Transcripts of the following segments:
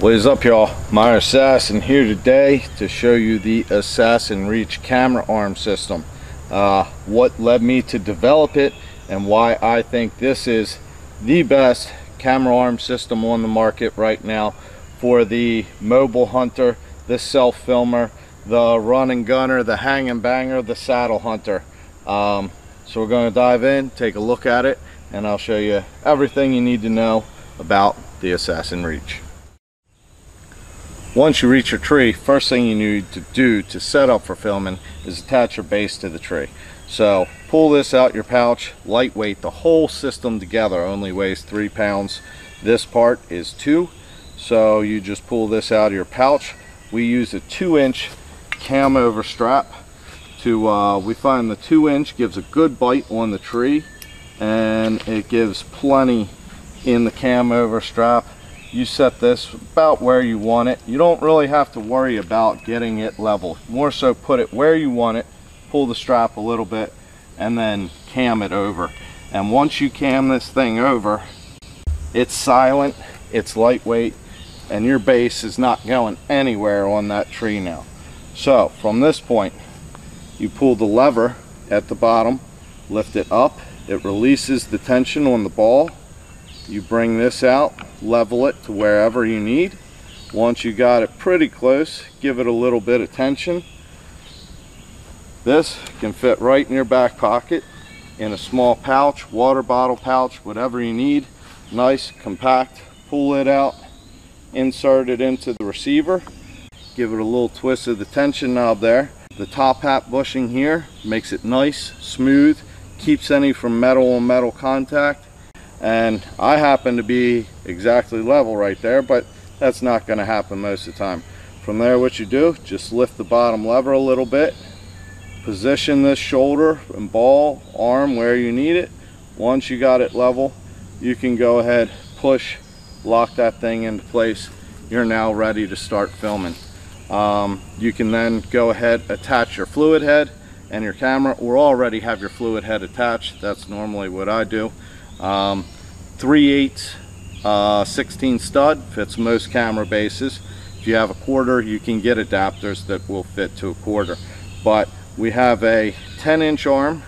What is up, y'all? My Assassin here today to show you the Assassin Reach camera arm system. What led me to develop it and why I think this is the best camera arm system on the market right now for the mobile hunter, the self filmer, the run and gunner, the hang and banger, the saddle hunter. So we're going to dive in, take a look at it, and I'll show you everything you need to know about the Assassin Reach. Once you reach your tree, first thing you need to do to set up for filming is attach your base to the tree. So pull this out your pouch, lightweight. The whole system together only weighs 3 pounds. This part is 2, so you just pull this out of your pouch. We use a 2-inch cam over strap to we find the 2-inch gives a good bite on the tree, and it gives plenty in the cam over strap. You set this about where you want it. You don't really have to worry about getting it level. More so put it where you want it, pull the strap a little bit, and then cam it over. And once you cam this thing over, it's silent, it's lightweight, and your base is not going anywhere on that tree now. So from this point, you pull the lever at the bottom, lift it up, it releases the tension on the ball. You bring this out, level it to wherever you need. Once you got it pretty close, give it a little bit of tension. This can fit right in your back pocket, in a small pouch, water bottle pouch, whatever you need. Nice, compact. Pull it out, insert it into the receiver, give it a little twist of the tension knob there. The top hat bushing here makes it nice, smooth, keeps any from metal on metal contact. And I happen to be exactly level right there, but that's not going to happen most of the time. From there, what you do, just lift the bottom lever a little bit, position this shoulder and ball, arm where you need it. Once you got it level, you can go ahead, push, lock that thing into place. You're now ready to start filming. You can then go ahead, attach your fluid head and your camera, or already have your fluid head attached. That's normally what I do. 3/8 16 stud fits most camera bases. If you have a quarter, you can get adapters that will fit to a quarter, but we have a 10-inch arm,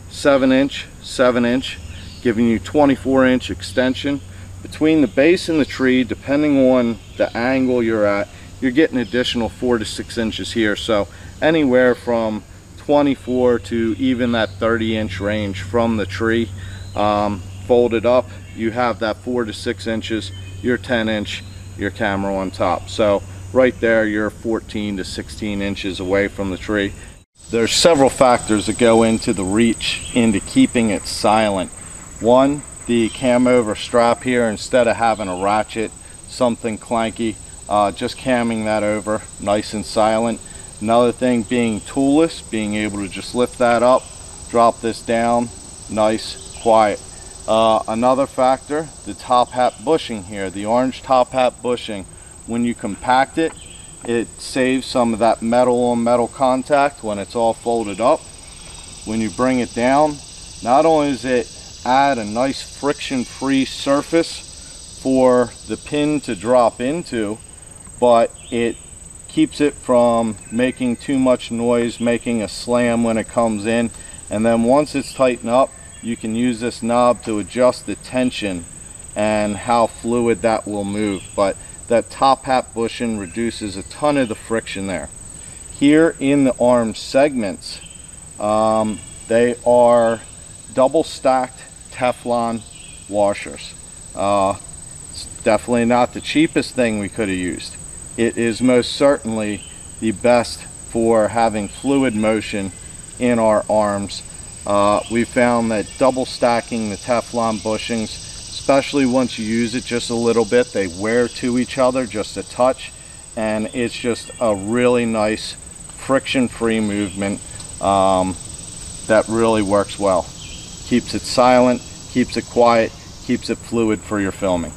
7-inch, 7-inch, giving you 24-inch extension between the base and the tree. Depending on the angle you're at, you're getting additional 4 to 6 inches here, so anywhere from 24 to even that 30-inch range from the tree. Folded up, you have that 4 to 6 inches, your 10-inch, your camera on top. So right there, you're 14 to 16 inches away from the tree. There's several factors that go into the Reach, into keeping it silent. One, the cam over strap here, instead of having a ratchet, something clanky, just camming that over, nice and silent. Another thing, being toolless, being able to just lift that up, drop this down, nice, quiet. Another factor, the top hat bushing here, the orange top hat bushing. When you compact it, it saves some of that metal on metal contact when it's all folded up. When you bring it down, not only does it add a nice friction-free surface for the pin to drop into, but it keeps it from making too much noise, making a slam when it comes in. And then once it's tightened up, you can use this knob to adjust the tension and how fluid that will move. But that top hat bushing reduces a ton of the friction there. Here in the arm segments, they are double stacked Teflon washers. It's definitely not the cheapest thing we could have used. It is most certainly the best for having fluid motion in our arms. We found that double stacking the Teflon bushings, especially once you use it just a little bit, they wear to each other just a touch, and it's just a really nice friction-free movement that really works well. Keeps it silent, keeps it quiet, keeps it fluid for your filming.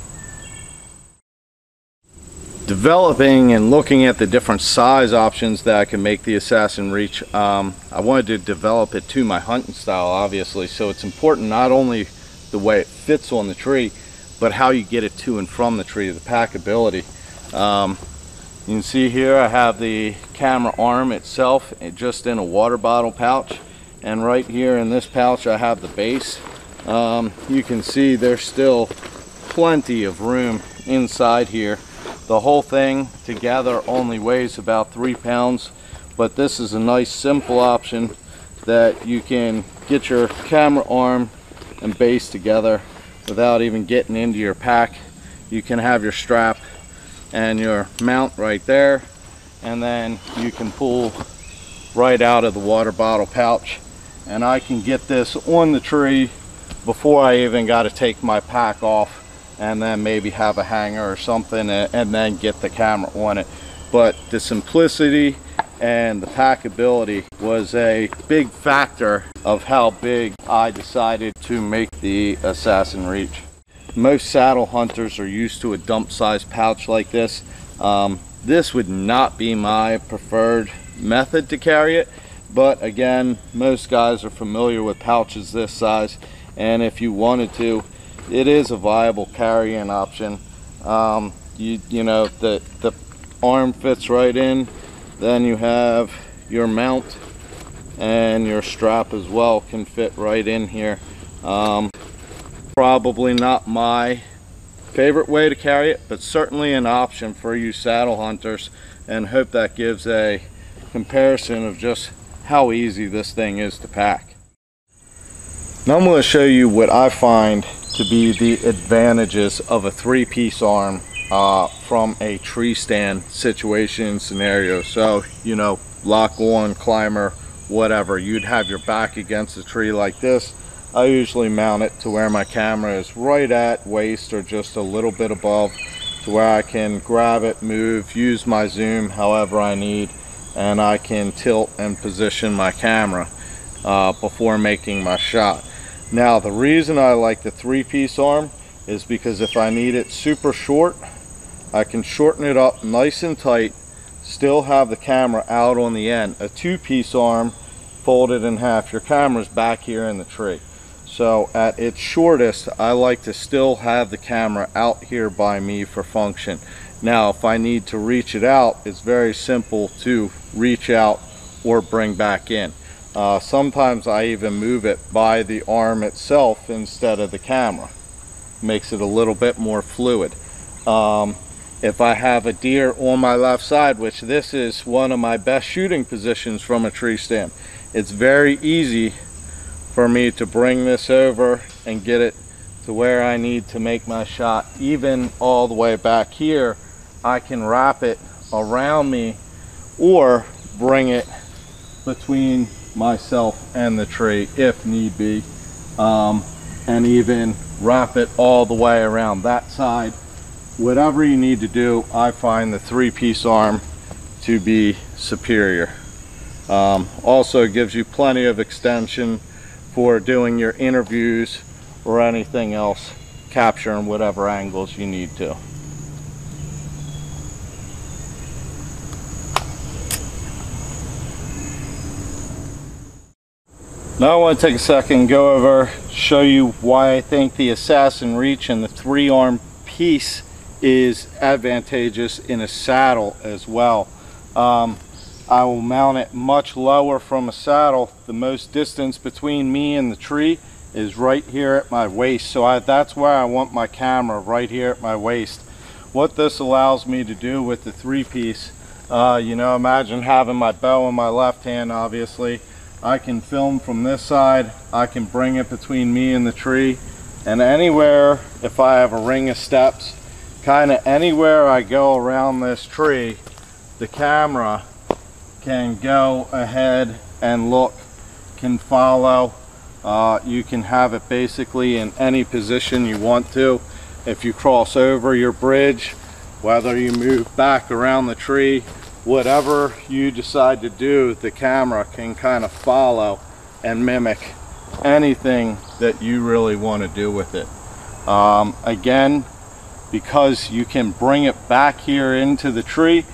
Developing and looking at the different size options that I can make the Assassin Reach, I wanted to develop it to my hunting style, obviously, so it's important not only the way it fits on the tree, but how you get it to and from the tree, the packability. You can see here I have the camera arm itself just in a water bottle pouch, and right here in this pouch I have the base. You can see there's still plenty of room inside here. The whole thing together only weighs about 3 pounds, but this is a nice simple option that you can get your camera arm and base together without even getting into your pack. You can have your strap and your mount right there, and then you can pull right out of the water bottle pouch, and I can get this on the tree before I even got to take my pack off, and then maybe have a hanger or something and then get the camera on it. But the simplicity and the packability was a big factor of how big I decided to make the Assassin Reach. Most saddle hunters are used to a dump size pouch like this. This would not be my preferred method to carry it, but again, most guys are familiar with pouches this size, and if you wanted to, it is a viable carrying option. You know, the arm fits right in, then you have your mount and your strap as well can fit right in here. Probably not my favorite way to carry it, but certainly an option for you saddle hunters, and hope that gives a comparison of just how easy this thing is to pack. Now I'm going to show you what I find to be the advantages of a 3-piece arm from a tree stand situation scenario. So, you know, lock on, climber, whatever, you'd have your back against the tree like this. I usually mount it to where my camera is right at waist or just a little bit above, to where I can grab it, move, use my zoom however I need, and I can tilt and position my camera before making my shot. Now the reason I like the 3-piece arm is because if I need it super short, I can shorten it up nice and tight, still have the camera out on the end. A 2-piece arm folded in half, your camera's back here in the tree. So at its shortest, I like to still have the camera out here by me for function. Now if I need to reach it out, it's very simple to reach out or bring back in. Sometimes I even move it by the arm itself instead of the camera. Makes it a little bit more fluid. If I have a deer on my left side, which this is one of my best shooting positions from a tree stand, it's very easy for me to bring this over and get it to where I need to make my shot. Even all the way back here, I can wrap it around me or bring it between myself and the tree if need be, and even wrap it all the way around that side. Whatever you need to do, I find the 3-piece arm to be superior. Also gives you plenty of extension for doing your interviews or anything else, capturing whatever angles you need to. Now I want to take a second and go over, show you why I think the Assassin Reach and the 3-arm piece is advantageous in a saddle as well. I will mount it much lower from a saddle. The most distance between me and the tree is right here at my waist, so that's where I want my camera, right here at my waist. What this allows me to do with the 3-piece, you know, imagine having my bow in my left hand. Obviously I can film from this side, I can bring it between me and the tree, and anywhere, if I have a ring of steps, kind of anywhere I go around this tree, the camera can go ahead and look, can follow. You can have it basically in any position you want to. If you cross over your bridge, whether you move back around the tree, whatever you decide to do, the camera can kind of follow and mimic anything that you really want to do with it. Again, because you can bring it back here into the tree,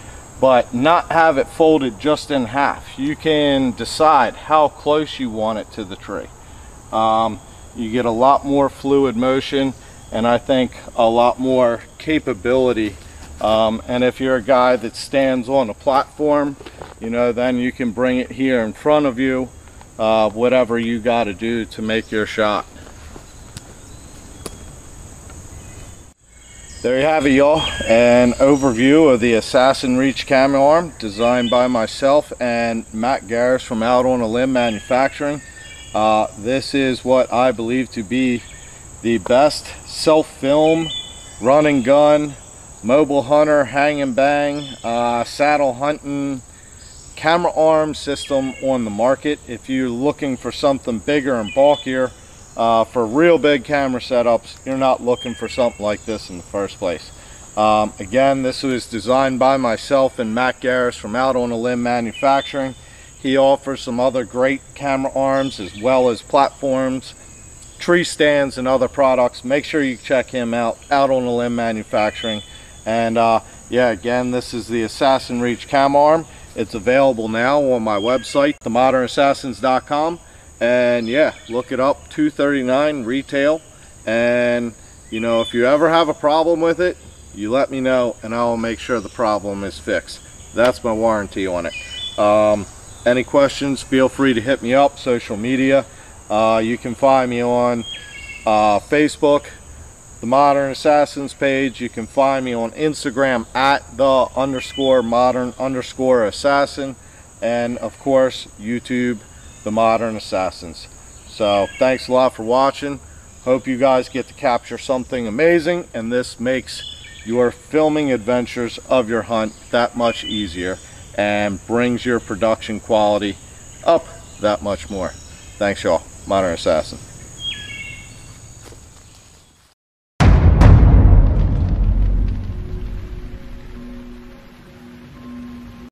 but not have it folded just in half. You can decide how close you want it to the tree. You get a lot more fluid motion, and I think a lot more capability And if you're a guy that stands on a platform, you know, then you can bring it here in front of you, whatever you got to do to make your shot. There you have it, y'all, an overview of the Assassin Reach camera arm designed by myself and Matt Garris from Out on a Limb Manufacturing. This is what I believe to be the best self-film, run and gun, mobile hunter, hang and bang, saddle hunting camera arm system on the market. If you're looking for something bigger and bulkier, for real big camera setups, you're not looking for something like this in the first place. Again, this was designed by myself and Matt Garris from Out on a Limb Manufacturing. He offers some other great camera arms as well as platforms, tree stands, and other products. Make sure you check him out, Out on a Limb Manufacturing. And yeah, again, this is the Assassin Reach cam arm. It's available now on my website, themodernassassins.com. And yeah, look it up, $239 retail. And you know, if you ever have a problem with it, you let me know and I'll make sure the problem is fixed. That's my warranty on it. Any questions, feel free to hit me up. Social media, you can find me on Facebook, the Modern Assassins page. You can find me on Instagram at _modern_assassin, and of course YouTube, the Modern Assassins. So thanks a lot for watching. Hope you guys get to capture something amazing, and this makes your filming adventures of your hunt that much easier and brings your production quality up that much more. Thanks, y'all. Modern Assassin.